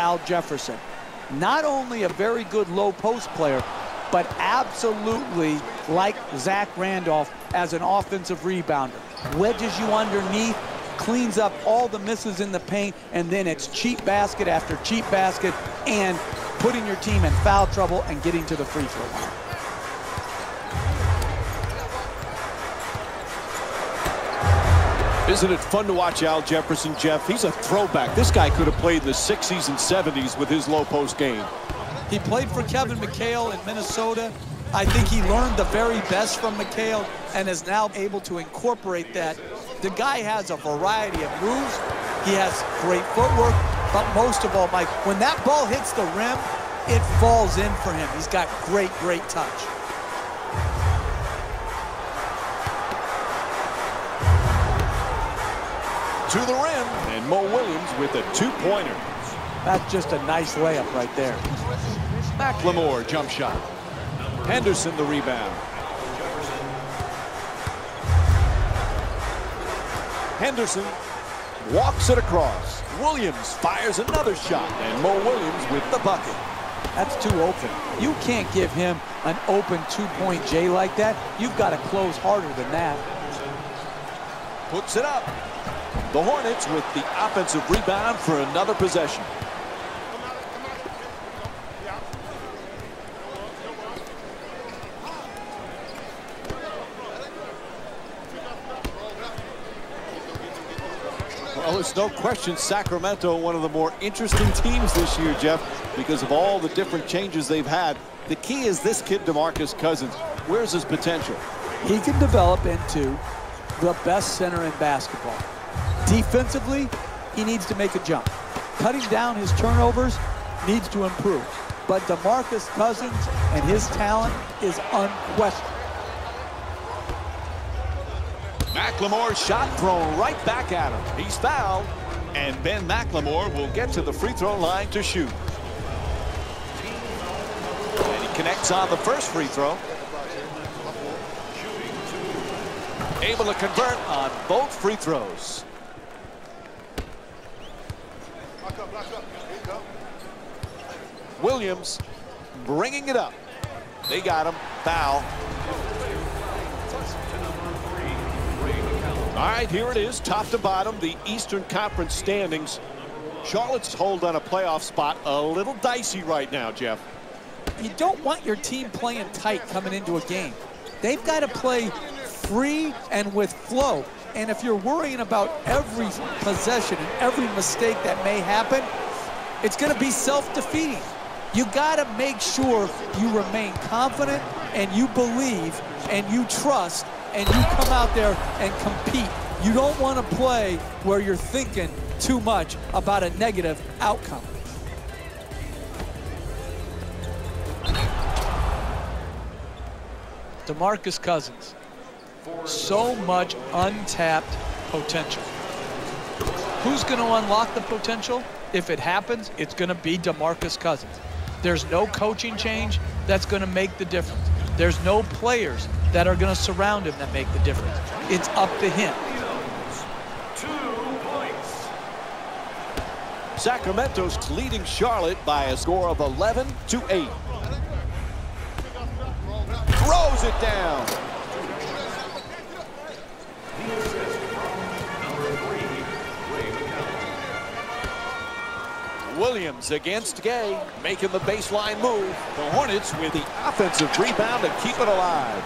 Al Jefferson. Not only a very good low post player, but absolutely like Zach Randolph as an offensive rebounder. Wedges you underneath, cleans up all the misses in the paint, and then it's cheap basket after cheap basket and putting your team in foul trouble and getting to the free throw line. Isn't it fun to watch Al Jefferson, Jeff? He's a throwback. This guy could have played in the 60s and 70s with his low post game. He played for Kevin McHale in Minnesota. I think he learned the very best from McHale and is now able to incorporate that. The guy has a variety of moves. He has great footwork, but most of all, Mike, when that ball hits the rim, it falls in for him. He's got great, great touch. To the rim, and Mo Williams with a two-pointer. That's just a nice layup right there. McLemore jump shot. Henderson the rebound. Henderson walks it across. Williams fires another shot, and Mo Williams with the bucket. That's too open. You can't give him an open two-point J like that. You've got to close harder than that. Puts it up. The Hornets with the offensive rebound for another possession. Well, there's no question Sacramento, one of the more interesting teams this year, Jeff, because of all the different changes they've had. The key is this kid, DeMarcus Cousins. Where's his potential? He can develop into the best center in basketball. Defensively, he needs to make a jump. Cutting down his turnovers needs to improve. But DeMarcus Cousins and his talent is unquestioned. McLemore's shot thrown right back at him. He's fouled, and Ben McLemore will get to the free throw line to shoot. And he connects on the first free throw. Able to convert on both free throws. Williams bringing it up. They got him. Foul. All right, here it is, top to bottom, the Eastern Conference standings. Charlotte's hold on a playoff spot a little dicey right now, Jeff. You don't want your team playing tight coming into a game. They've got to play free and with flow. And if you're worrying about every possession and every mistake that may happen, it's going to be self-defeating. You got to make sure you remain confident and you believe and you trust and you come out there and compete. You don't want to play where you're thinking too much about a negative outcome. DeMarcus Cousins, so much untapped potential. Who's going to unlock the potential? If it happens, it's going to be DeMarcus Cousins. There's no coaching change that's going to make the difference. There's no players that are going to surround him that make the difference. It's up to him. 2 points. Sacramento's leading Charlotte by a score of 11-8. Throws it down. Williams against Gay, making the baseline move. The Hornets with the offensive rebound to keep it alive.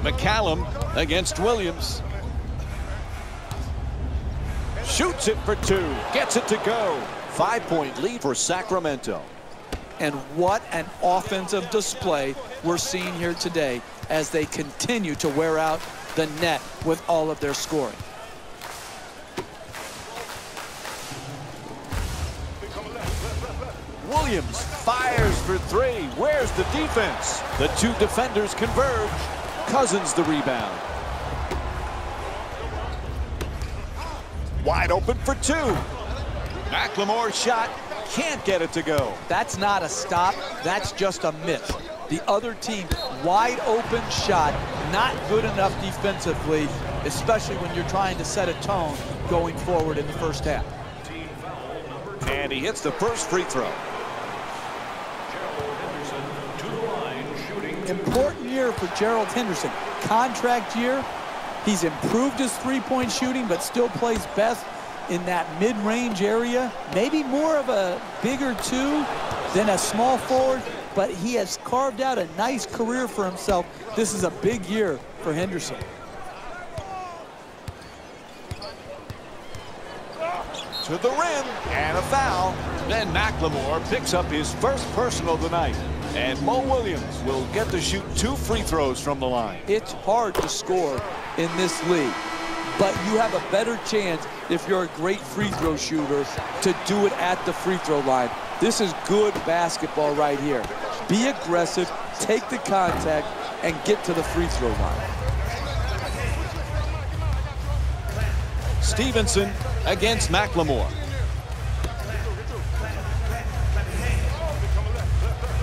4-2. McCallum against Williams. Shoots it for 2. Gets it to go. 5-point lead for Sacramento. And what an offensive display we're seeing here today as they continue to wear out the net with all of their scoring. Williams fires for 3. Where's the defense? The two defenders converge. Cousins the rebound. Wide open for 2. McLemore's shot can't get it to go. That's not a stop. That's just a miss. The other team, wide open shot, not good enough defensively, especially when you're trying to set a tone going forward in the first half. And he hits the first free throw. Important year for Gerald Henderson. Contract year. He's improved his three-point shooting, but still plays best in that mid-range area. Maybe more of a bigger two than a small forward, but he has carved out a nice career for himself. This is a big year for Henderson. To the rim, and a foul. Then McLemore picks up his first personal tonight. And Mo Williams will get to shoot 2 free throws from the line. It's hard to score in this league, but you have a better chance if you're a great free throw shooter to do it at the free throw line. This is good basketball right here. Be aggressive, take the contact, and get to the free throw line. Stevenson against McLemore.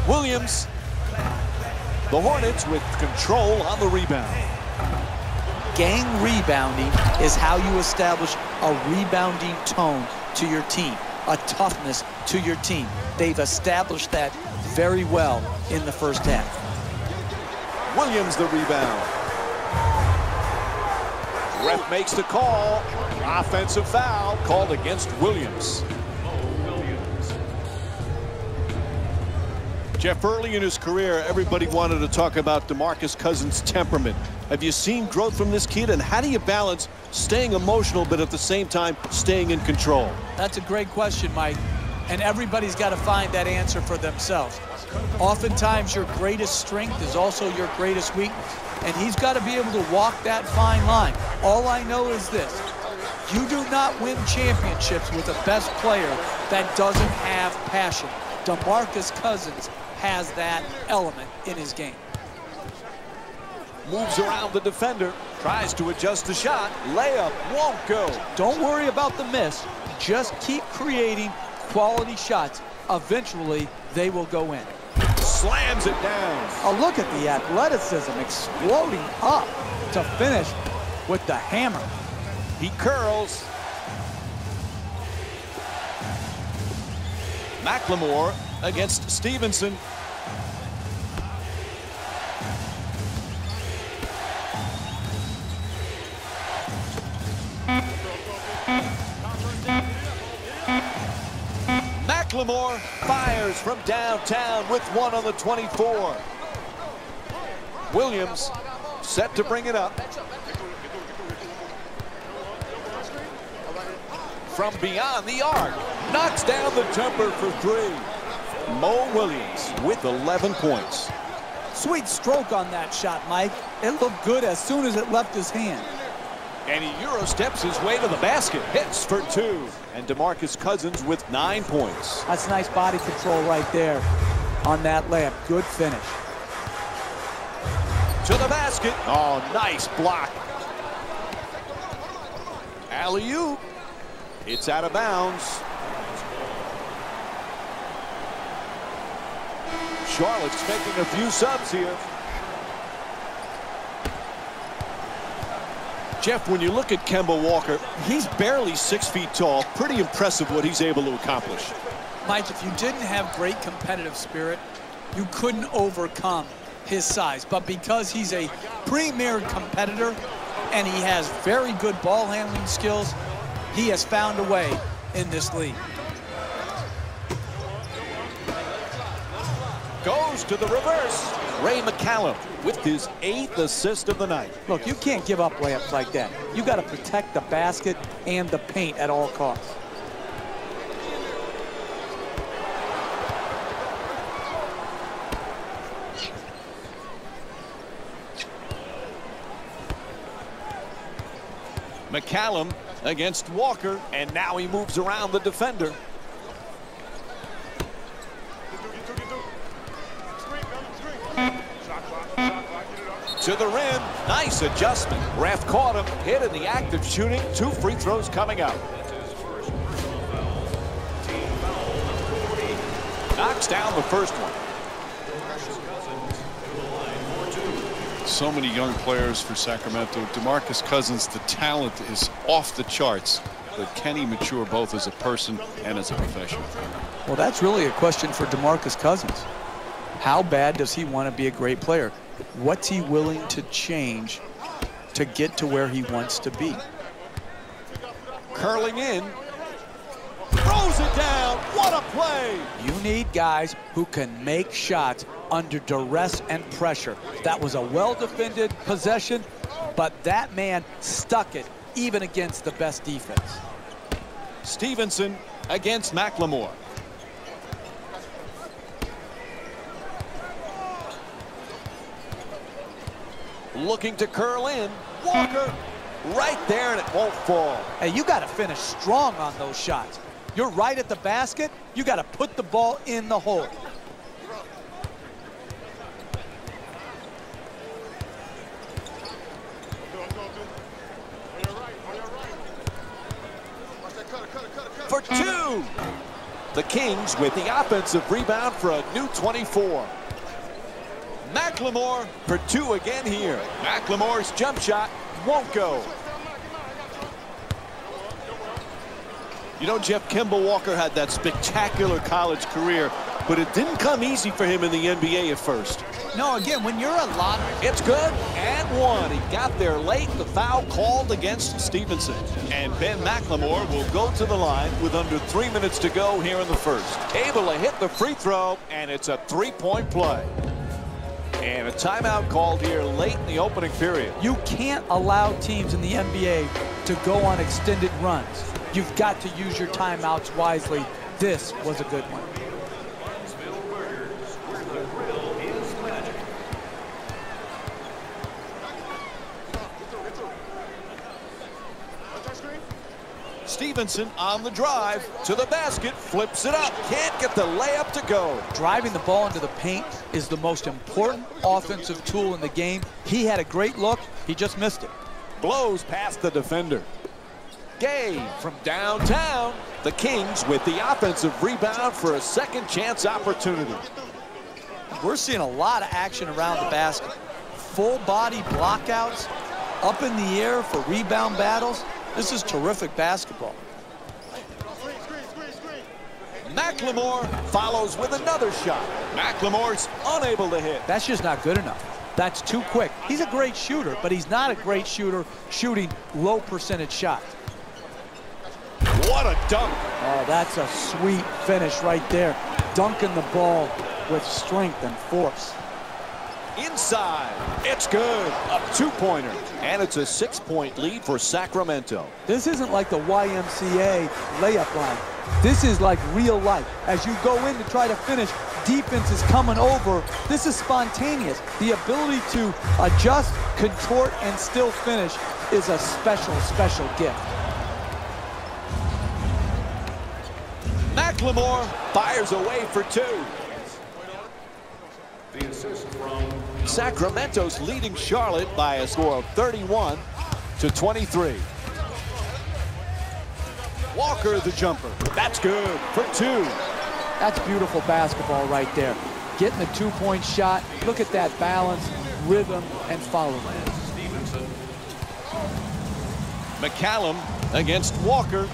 Williams. The Hornets with control on the rebound. Gang rebounding is how you establish a rebounding tone to your team, a toughness to your team. They've established that very well in the first half. Williams the rebound. Ref makes the call. Offensive foul called against Williams. Jeff, early in his career, everybody wanted to talk about DeMarcus Cousins' temperament. Have you seen growth from this kid, and how do you balance staying emotional but at the same time staying in control? That's a great question, Mike, and everybody's got to find that answer for themselves. Oftentimes, your greatest strength is also your greatest weakness, and he's got to be able to walk that fine line. All I know is this: you do not win championships with a best player that doesn't have passion. DeMarcus Cousins has that element in his game. Moves around the defender, tries to adjust the shot. Layup won't go. Don't worry about the miss. Just keep creating quality shots. Eventually, they will go in. Slams it down. Oh, look at the athleticism exploding up to finish with the hammer. He curls. McLemore against Stevenson. McLemore fires from downtown with one on the 24. Williams set to bring it up. From beyond the arc, knocks down the jumper for 3. Mo Williams with 11 points. Sweet stroke on that shot, Mike. It looked good as soon as it left his hand. And he Euro steps his way to the basket, hits for 2. And DeMarcus Cousins with 9 points. That's nice body control right there on that layup. Good finish. To the basket. Oh, nice block. Alley-oop. It's out of bounds. Charlotte's making a few subs here. Jeff, when you look at Kemba Walker, he's barely 6 feet tall. Pretty impressive what he's able to accomplish. Mike, if you didn't have great competitive spirit, you couldn't overcome his size. But because he's a premier competitor and he has very good ball handling skills, he has found a way in this league. Goes to the reverse. Ray McCallum with his 8th assist of the night. Look, you can't give up layups like that. You got to protect the basket and the paint at all costs. McCallum against Walker, and now he moves around the defender. To the rim, nice adjustment. Ref caught him, hit in the act of shooting. 2 free throws coming up. Knocks down the first one. So many young players for Sacramento. DeMarcus Cousins, the talent is off the charts. But can he mature both as a person and as a professional? Well, that's really a question for DeMarcus Cousins. How bad does he want to be a great player? What's he willing to change to get to where he wants to be? Curling in. Throws it down. What a play. You need guys who can make shots under duress and pressure. That was a well-defended possession, but that man stuck it even against the best defense. Stevenson against McLemore. Looking to curl in. Walker right there, and it won't fall. Hey, you got to finish strong on those shots. You're right at the basket. You got to put the ball in the hole. For two. The Kings with the offensive rebound for a new 24. McLemore for two again here. McLemore's jump shot won't go. You know, Jeff, Kemba Walker had that spectacular college career, but it didn't come easy for him in the NBA at first. No, again, when you're a lottery. It's good, and one. He got there late. The foul called against Stevenson. And Ben McLemore will go to the line with under 3 minutes to go here in the first. Able to hit the free throw, and it's a three-point play. And a timeout called here late in the opening period. You can't allow teams in the NBA to go on extended runs. You've got to use your timeouts wisely. This was a good one. Stevenson on the drive to the basket, flips it up, can't get the layup to go. Driving the ball into the paint is the most important offensive tool in the game. He had a great look, he just missed it. Blows past the defender. Gay from downtown. The Kings with the offensive rebound for a second chance opportunity. We're seeing a lot of action around the basket. Full body blockouts, up in the air for rebound battles. This is terrific basketball. McLemore follows with another shot. McLemore's unable to hit. That's just not good enough. That's too quick. He's a great shooter, but he's not a great shooter shooting low percentage shots. What a dunk. Oh, that's a sweet finish right there. Dunking the ball with strength and force. Inside, it's good. A two-pointer, and it's a 6-point lead for Sacramento. This isn't like the YMCA layup line. This is like real life. As you go in to try to finish, defense is coming over. This is spontaneous. The ability to adjust, contort, and still finish is a special, special gift. McLemore fires away for two. The assist from Sacramento's leading Charlotte by a score of 31-23. Walker the jumper. That's good for two. That's beautiful basketball right there. Getting the two-point shot. Look at that balance, rhythm, and follow. Stevenson. McCallum against Walker.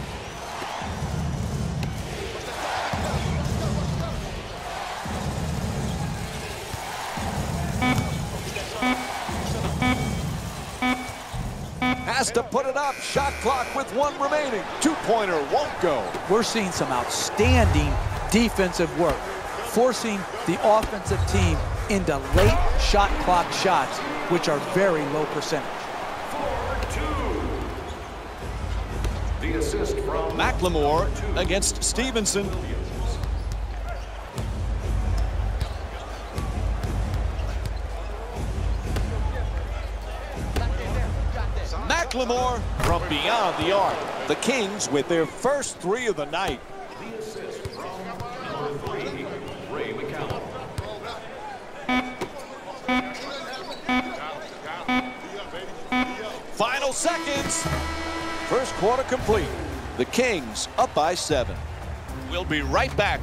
Has to put it up. Shot clock with 1 remaining. Two-pointer won't go. We're seeing some outstanding defensive work, forcing the offensive team into late shot clock shots, which are very low percentage. For two. The assist from McLemore against Stevenson. McLemore from beyond the arc. The Kings with their first 3 of the night. the assist from number 3, Ray McCallum. Final seconds. First quarter complete. The Kings up by 7. We'll be right back.